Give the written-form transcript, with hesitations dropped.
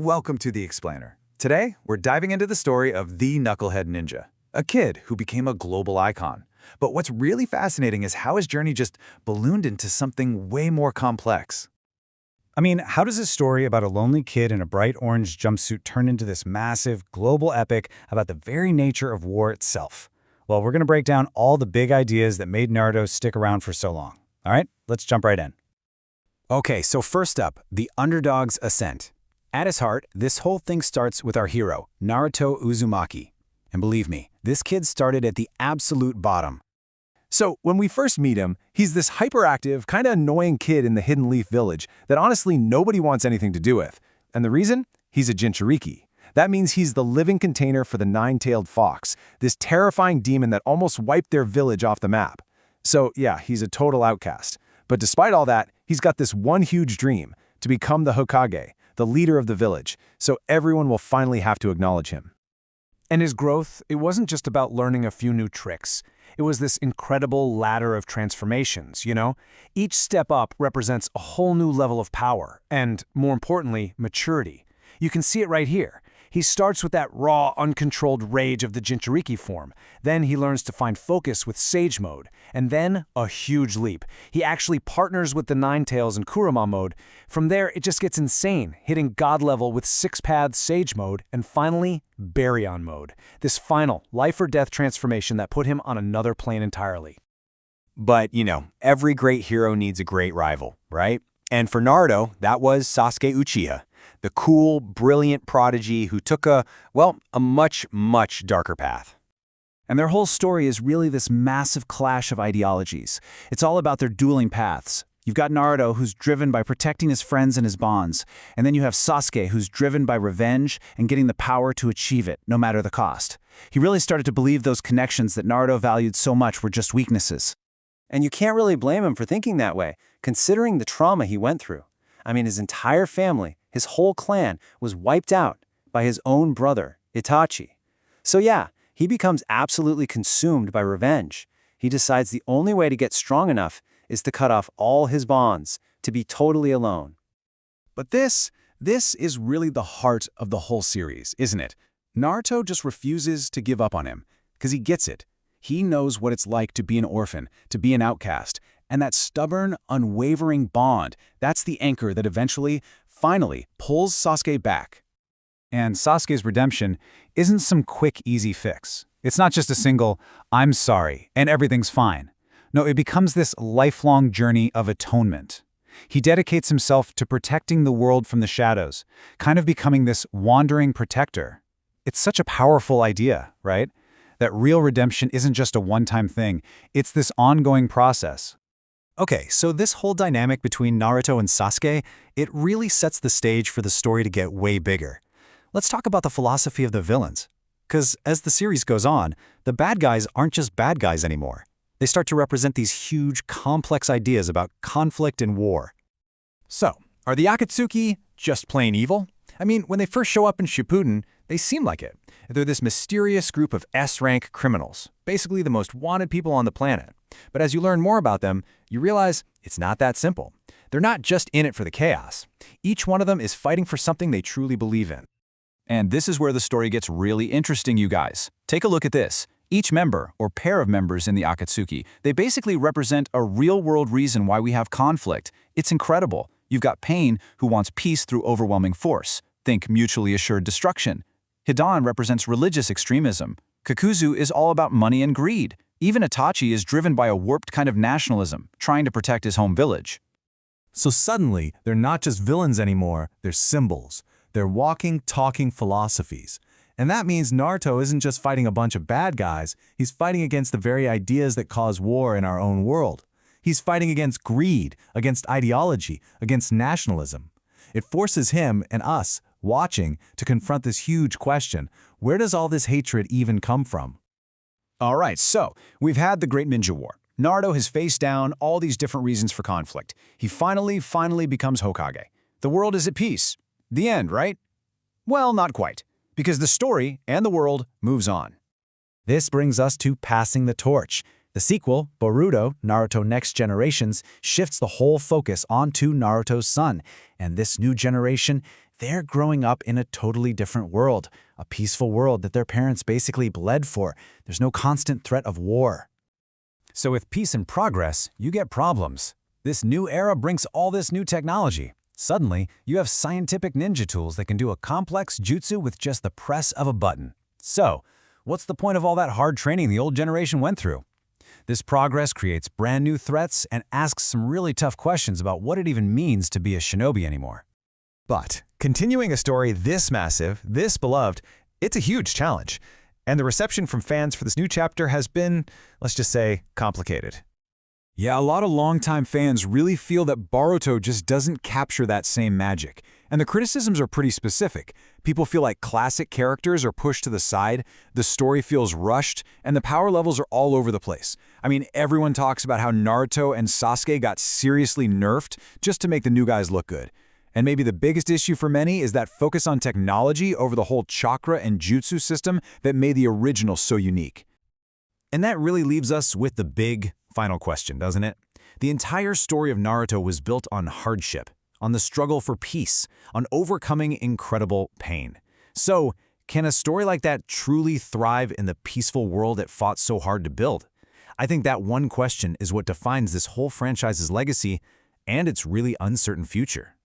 Welcome to The Explainer. Today, we're diving into the story of the Knucklehead Ninja, a kid who became a global icon. But what's really fascinating is how his journey just ballooned into something way more complex. I mean, how does a story about a lonely kid in a bright orange jumpsuit turn into this massive, global epic about the very nature of war itself? Well, we're going to break down all the big ideas that made Naruto stick around for so long. All right, let's jump right in. Okay, so first up, the underdog's ascent. At his heart, this whole thing starts with our hero, Naruto Uzumaki. And believe me, this kid started at the absolute bottom. So, when we first meet him, he's this hyperactive, kind of annoying kid in the Hidden Leaf Village that honestly nobody wants anything to do with. And the reason? He's a Jinchuriki. That means he's the living container for the nine-tailed fox, this terrifying demon that almost wiped their village off the map. So, yeah, he's a total outcast. But despite all that, he's got this one huge dream, to become the Hokage, the leader of the village, so everyone will finally have to acknowledge him. And his growth, it wasn't just about learning a few new tricks. It was this incredible ladder of transformations, you know? Each step up represents a whole new level of power, and, more importantly, maturity. You can see it right here. He starts with that raw, uncontrolled rage of the Jinchuriki form. Then he learns to find focus with Sage mode. And then, a huge leap. He actually partners with the Nine Tails in Kurama mode. From there, it just gets insane, hitting God level with Six Paths Sage mode, and finally, Baryon mode. This final, life-or-death transformation that put him on another plane entirely. But, every great hero needs a great rival, right? And for Naruto, that was Sasuke Uchiha, the cool, brilliant prodigy who took a much, much darker path. And their whole story is really this massive clash of ideologies. It's all about their dueling paths. You've got Naruto, who's driven by protecting his friends and his bonds. And then you have Sasuke, who's driven by revenge and getting the power to achieve it, no matter the cost. He really started to believe those connections that Naruto valued so much were just weaknesses. And you can't really blame him for thinking that way, considering the trauma he went through. I mean, his entire family, his whole clan, was wiped out by his own brother, Itachi. So yeah, he becomes absolutely consumed by revenge. He decides the only way to get strong enough is to cut off all his bonds, to be totally alone. But this is really the heart of the whole series, isn't it? Naruto just refuses to give up on him, because he gets it. He knows what it's like to be an orphan, to be an outcast, and that stubborn, unwavering bond, that's the anchor that eventually, finally, pulls Sasuke back. And Sasuke's redemption isn't some quick, easy fix. It's not just a single, I'm sorry, and everything's fine. No, it becomes this lifelong journey of atonement. He dedicates himself to protecting the world from the shadows, kind of becoming this wandering protector. It's such a powerful idea, right? That real redemption isn't just a one-time thing. It's this ongoing process. Okay, so this whole dynamic between Naruto and Sasuke, it really sets the stage for the story to get way bigger. Let's talk about the philosophy of the villains. Because as the series goes on, the bad guys aren't just bad guys anymore. They start to represent these huge, complex ideas about conflict and war. So, are the Akatsuki just plain evil? I mean, when they first show up in Shippuden, they seem like it. They're this mysterious group of S-rank criminals, basically the most wanted people on the planet. But as you learn more about them, you realize it's not that simple. They're not just in it for the chaos. Each one of them is fighting for something they truly believe in. And this is where the story gets really interesting, you guys. Take a look at this. Each member, or pair of members in the Akatsuki, they basically represent a real-world reason why we have conflict. It's incredible. You've got Pain, who wants peace through overwhelming force. Think mutually assured destruction. Hidan represents religious extremism. Kakuzu is all about money and greed. Even Itachi is driven by a warped kind of nationalism, trying to protect his home village. So suddenly, they're not just villains anymore, they're symbols. They're walking, talking philosophies. And that means Naruto isn't just fighting a bunch of bad guys, he's fighting against the very ideas that cause war in our own world. He's fighting against greed, against ideology, against nationalism. It forces him and us, watching, to confront this huge question: where does all this hatred even come from? All right, so we've had the Great Ninja War. Naruto has faced down all these different reasons for conflict. He finally becomes Hokage. The world is at peace. The end, right? Well, not quite, because the story and the world moves on. This brings us to Passing the Torch. The sequel, Boruto, Naruto Next Generations, shifts the whole focus onto Naruto's son, and this new generation they're growing up in a totally different world, a peaceful world that their parents basically bled for. There's no constant threat of war. So with peace and progress, you get problems. This new era brings all this new technology. Suddenly, you have scientific ninja tools that can do a complex jutsu with just the press of a button. So, what's the point of all that hard training the old generation went through? This progress creates brand new threats and asks some really tough questions about what it even means to be a shinobi anymore. But continuing a story this massive, this beloved, it's a huge challenge. And the reception from fans for this new chapter has been, let's just say, complicated. Yeah, a lot of longtime fans really feel that Boruto just doesn't capture that same magic. And the criticisms are pretty specific. People feel like classic characters are pushed to the side, the story feels rushed, and the power levels are all over the place. I mean, everyone talks about how Naruto and Sasuke got seriously nerfed just to make the new guys look good. And maybe the biggest issue for many is that focus on technology over the whole chakra and jutsu system that made the original so unique. And that really leaves us with the big final question, doesn't it? The entire story of Naruto was built on hardship, on the struggle for peace, on overcoming incredible pain. So, can a story like that truly thrive in the peaceful world it fought so hard to build? I think that one question is what defines this whole franchise's legacy and its really uncertain future.